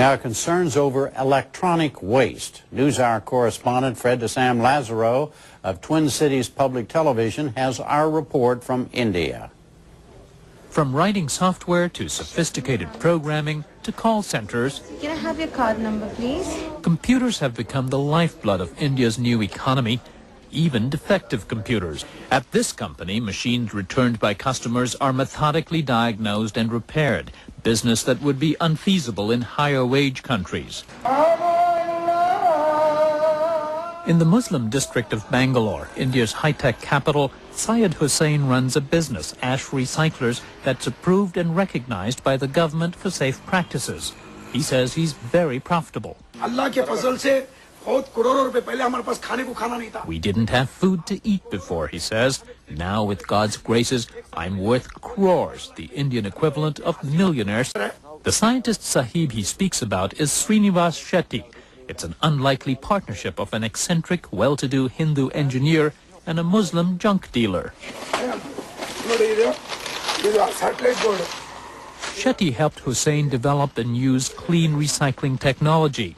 Now, concerns over electronic waste. NewsHour correspondent Fred DeSam Lazaro of Twin Cities Public Television has our report from India. From writing software to sophisticated programming to call centers, can I have your card number, please? Computers have become the lifeblood of India's new economy, even defective computers. At this company, machines returned by customers are methodically diagnosed and repaired, business that would be unfeasible in higher wage countries. In the Muslim district of Bangalore, India's high-tech capital, Syed Hussain runs a business, Ash Recyclers, that's approved and recognized by the government for safe practices. He says he's very profitable. We didn't have food to eat before, he says. Now, with God's graces, I'm worth crores, the Indian equivalent of millionaires. The scientist Sahib he speaks about is Srinivas Shetty. It's an unlikely partnership of an eccentric, well-to-do Hindu engineer and a Muslim junk dealer. Shetty helped Hussain develop and use clean recycling technology.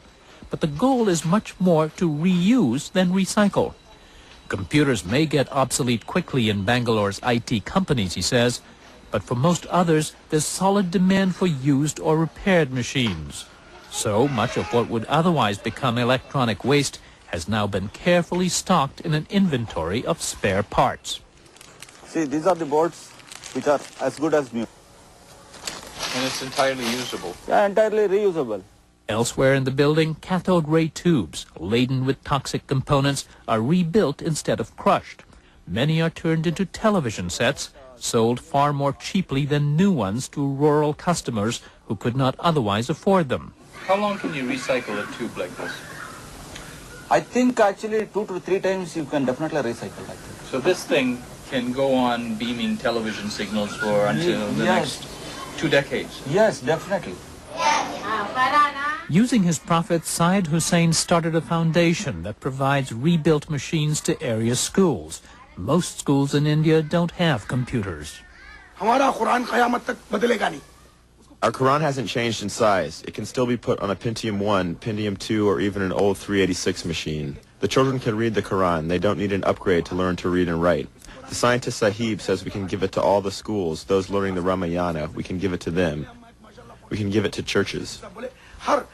But the goal is much more to reuse than recycle. Computers may get obsolete quickly in Bangalore's IT companies, he says, but for most others, there's solid demand for used or repaired machines. So much of what would otherwise become electronic waste has now been carefully stocked in an inventory of spare parts. See, these are the boards which are as good as new. And it's entirely usable? Yeah, entirely reusable. Elsewhere in the building, cathode ray tubes, laden with toxic components, are rebuilt instead of crushed. Many are turned into television sets, sold far more cheaply than new ones to rural customers who could not otherwise afford them. How long can you recycle a tube like this? I think actually 2 to 3 times you can definitely recycle like that. So this thing can go on beaming television signals for until the next 2 decades? Yes, definitely. Using his profits, Syed Hussain started a foundation that provides rebuilt machines to area schools. Most schools in India don't have computers. Our Quran hasn't changed in size. It can still be put on a Pentium 1, Pentium 2, or even an old 386 machine. The children can read the Quran. They don't need an upgrade to learn to read and write. The scientist Sahib says we can give it to all the schools, those learning the Ramayana. We can give it to them. We can give it to churches. Ash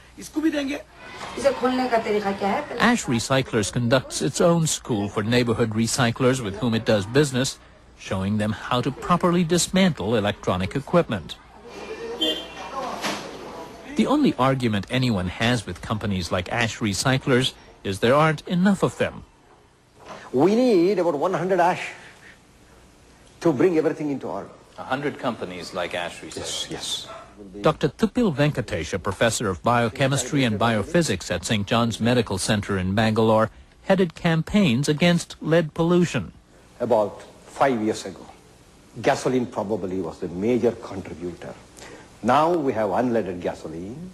Recyclers conducts its own school for neighborhood recyclers with whom it does business, showing them how to properly dismantle electronic equipment. The only argument anyone has with companies like Ash Recyclers is there aren't enough of them. We need about 100 Ash to bring everything into order. 100 companies like Ash Recyclers? Yes. Dr. Thupil Venkatesh, a professor of biochemistry and biophysics at St. John's Medical Center in Bangalore, headed campaigns against lead pollution. About 5 years ago, gasoline probably was the major contributor. Now we have unleaded gasoline.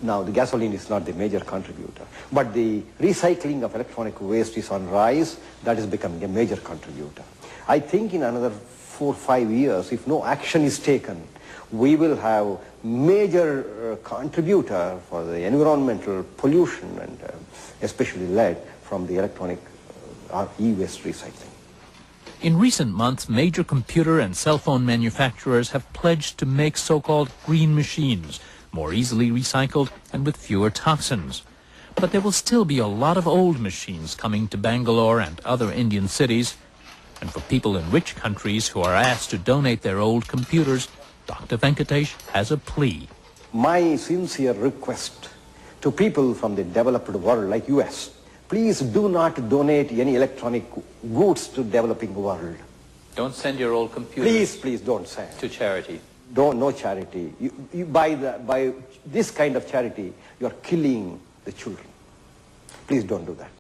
Now the gasoline is not the major contributor, but the recycling of electronic waste is on rise. That is becoming a major contributor. I think in another 4 or 5 years, if no action is taken, we will have major contributor for the environmental pollution and especially lead from the electronic e-waste recycling. In recent months, major computer and cell phone manufacturers have pledged to make so-called green machines, more easily recycled and with fewer toxins. But there will still be a lot of old machines coming to Bangalore and other Indian cities. And for people in rich countries who are asked to donate their old computers, Dr. Venkatesh has a plea. My sincere request to people from the developed world like US, please do not donate any electronic goods to developing world. Don't send your old computers Please don't send. to charity. No charity. By this kind of charity, you are killing the children. Please don't do that.